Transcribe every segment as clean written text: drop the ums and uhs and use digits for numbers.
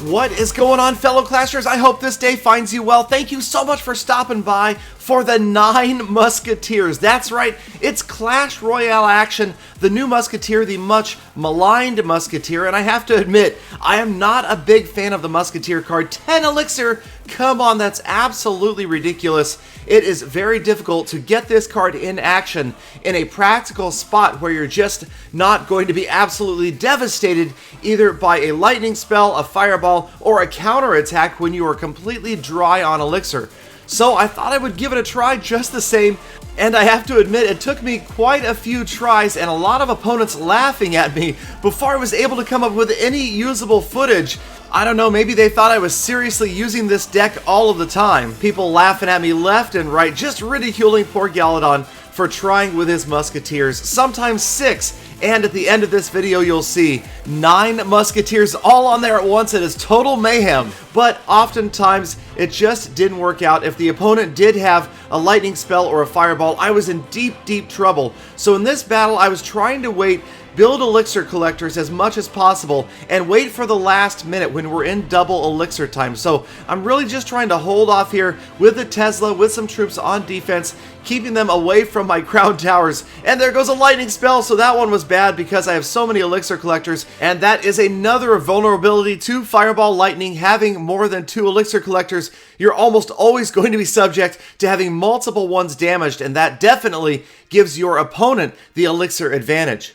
What is going on, fellow Clashers? I hope this day finds you well. Thank you so much for stopping by for the 9 Musketeers. That's right, it's Clash Royale action, the new Musketeer, the much maligned Musketeer, and I have to admit, I am not a big fan of the Musketeer card. 10 Elixir, come on, that's absolutely ridiculous. It is very difficult to get this card in action in a practical spot where you're just not going to be absolutely devastated either by a lightning spell, a fireball, or a counterattack when you are completely dry on Elixir. So I thought I would give it a try just the same, and I have to admit it took me quite a few tries and a lot of opponents laughing at me before I was able to come up with any usable footage. I don't know, maybe they thought I was seriously using this deck all of the time. People laughing at me left and right, just ridiculing poor Galadon for trying with his Musketeers, sometimes 6, and at the end of this video you'll see 9 Musketeers all on there at once. It is total mayhem, but oftentimes it just didn't work out. If the opponent did have a lightning spell or a fireball, I was in deep trouble. So in this battle I was trying to wait, build elixir collectors as much as possible, and wait for the last minute when we're in double elixir time. So I'm really just trying to hold off here with the Tesla, with some troops on defense, keeping them away from my crown towers. And there goes a lightning spell, so that one was bad because I have so many elixir collectors, and that is another vulnerability to fireball lightning. Having more than 2 elixir collectors, you're almost always going to be subject to having multiple ones damaged, and that definitely gives your opponent the elixir advantage.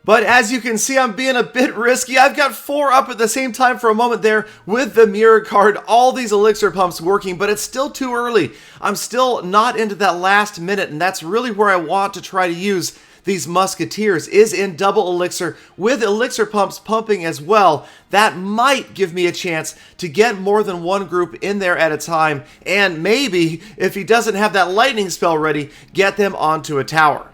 But as you can see, I'm being a bit risky. I've got 4 up at the same time for a moment there with the mirror card, all these elixir pumps working, but it's still too early. I'm still not into that last minute, and that's really where I want to try to use these Musketeers, is in double elixir with elixir pumps pumping as well. That might give me a chance to get more than one group in there at a time, and maybe, if he doesn't have that lightning spell ready, get them onto a tower.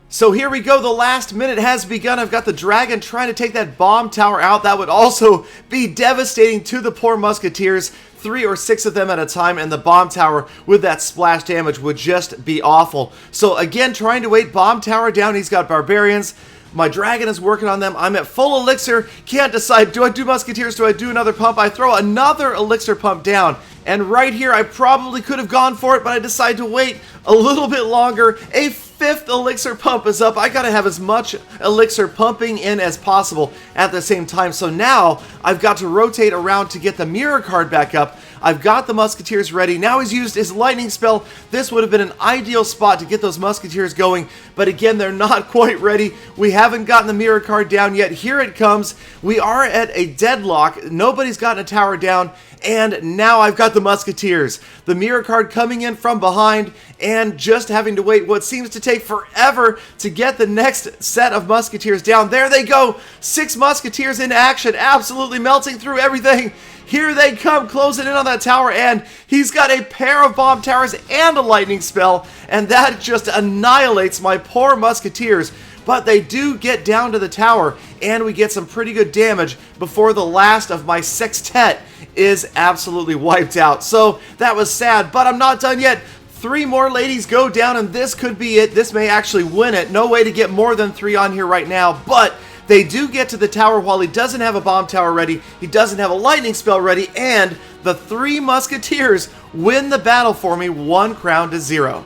So here we go, the last minute has begun. I've got the dragon trying to take that bomb tower out. That would also be devastating to the poor Musketeers. 3 or 6 of them at a time, and the bomb tower with that splash damage would just be awful. So again, trying to wait, bomb tower down. He's got Barbarians. My dragon is working on them. I'm at full elixir. Can't decide, do I do Musketeers? Do I do another pump? I throw another elixir pump down. And right here, I probably could have gone for it, but I decided to wait a little bit longer. A 5th elixir pump is up. I gotta have as much elixir pumping in as possible at the same time. So now I've got to rotate around to get the mirror card back up. I've got the Musketeers ready. Now he's used his lightning spell. This would have been an ideal spot to get those Musketeers going, but again, they're not quite ready. We haven't gotten the mirror card down yet. Here it comes. We are at a deadlock. Nobody's gotten a tower down, and now I've got the Musketeers. The mirror card coming in from behind, and just having to wait what seems to take forever to get the next set of Musketeers down. There they go. 6 Musketeers in action, absolutely melting through everything. Here they come, closing in on that tower, and he's got a pair of bomb towers and a lightning spell, and that just annihilates my poor Musketeers. But they do get down to the tower, and we get some pretty good damage before the last of my sextet is absolutely wiped out. So that was sad, but I'm not done yet. 3 more ladies go down, and this could be it. This may actually win it. No way to get more than 3 on here right now, but they do get to the tower while he doesn't have a bomb tower ready, he doesn't have a lightning spell ready, and the 3 Musketeers win the battle for me 1 crown to 0.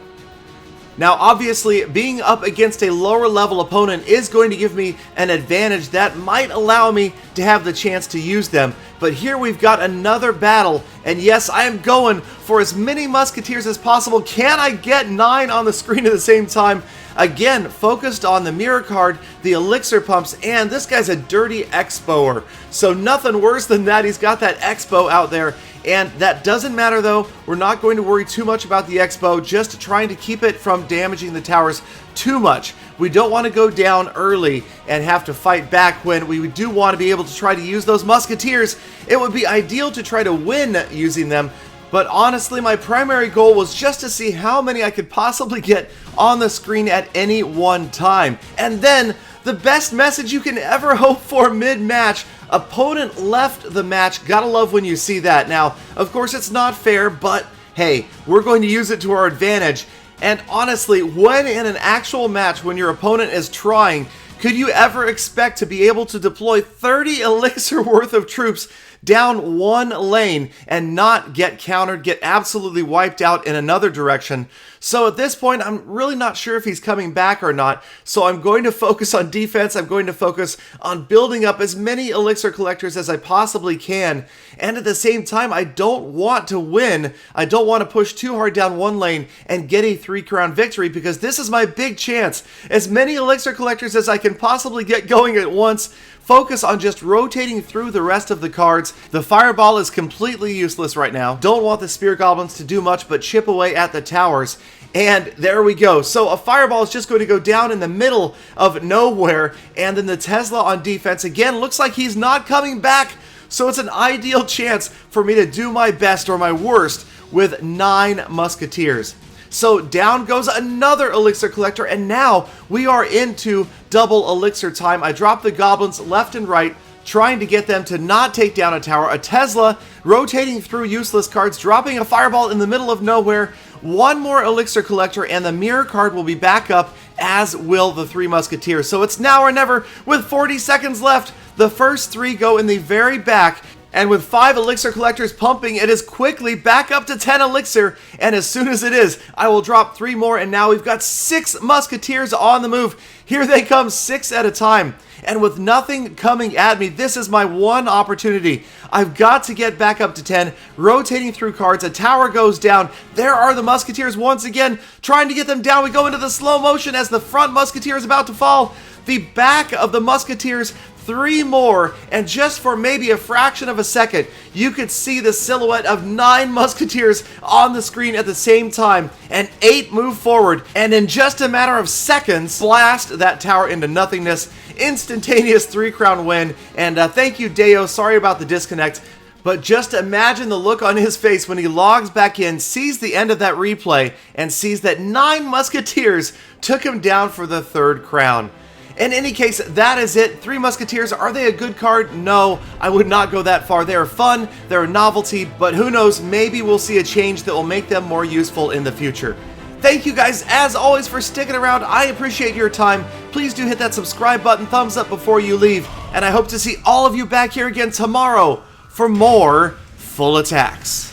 Now obviously, being up against a lower level opponent is going to give me an advantage that might allow me to have the chance to use them. But here we've got another battle, and yes, I am going for as many Musketeers as possible. Can I get 9 on the screen at the same time? Again, focused on the mirror card, the elixir pumps, and this guy's a dirty expoer. So nothing worse than that. He's got that expo out there, and that doesn't matter though. We're not going to worry too much about the expo, just trying to keep it from damaging the towers too much. We don't want to go down early and have to fight back when we do want to be able to try to use those Musketeers. It would be ideal to try to win using them, but honestly, my primary goal was just to see how many I could possibly get on the screen at any one time. And then, the best message you can ever hope for mid-match, opponent left the match. Gotta love when you see that. Now, of course it's not fair, but hey, we're going to use it to our advantage. And honestly, when in an actual match, when your opponent is trying, could you ever expect to be able to deploy 30 elixir worth of troops down one lane and not get countered, get absolutely wiped out in another direction. So at this point, I'm really not sure if he's coming back or not. So I'm going to focus on defense. I'm going to focus on building up as many elixir collectors as I possibly can. And at the same time, I don't want to win. I don't want to push too hard down one lane and get a 3-crown victory, because this is my big chance. As many elixir collectors as I can possibly get going at once. Focus on just rotating through the rest of the cards. The fireball is completely useless right now. Don't want the spear goblins to do much but chip away at the towers. And there we go. So a fireball is just going to go down in the middle of nowhere. And then the Tesla on defense again looks like he's not coming back. So it's an ideal chance for me to do my best or my worst with 9 Musketeers. So down goes another elixir collector, and now we are into double elixir time. I drop the goblins left and right, trying to get them to not take down a tower. A Tesla rotating through useless cards, dropping a fireball in the middle of nowhere. One more elixir collector, and the mirror card will be back up, as will the 3 Musketeers. So it's now or never with 40 seconds left. The first 3 go in the very back. And with 5 elixir collectors pumping, it is quickly back up to 10 elixir. And as soon as it is, I will drop 3 more. And now we've got 6 Musketeers on the move. Here they come, 6 at a time. And with nothing coming at me, this is my one opportunity. I've got to get back up to 10, rotating through cards. A tower goes down. There are the Musketeers once again, trying to get them down. We go into the slow motion as the front Musketeer is about to fall. The back of the Musketeers, 3 more, and just for maybe a fraction of a second, you could see the silhouette of 9 Musketeers on the screen at the same time, and 8 move forward, and in just a matter of seconds, blast that tower into nothingness. Instantaneous 3-crown win, and thank you, Deo. Sorry about the disconnect. But just imagine the look on his face when he logs back in, sees the end of that replay, and sees that 9 Musketeers took him down for the 3rd crown. In any case, that is it. 3 Musketeers, are they a good card? No, I would not go that far. They are fun, they're a novelty, but who knows, maybe we'll see a change that will make them more useful in the future. Thank you guys, as always, for sticking around. I appreciate your time. Please do hit that subscribe button, thumbs up before you leave, and I hope to see all of you back here again tomorrow for more Full Attacks.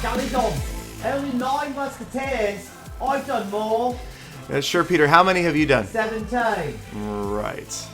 Galadon, only 9 Musketeers. I've done more. Sure, Peter, how many have you done? 17. Right.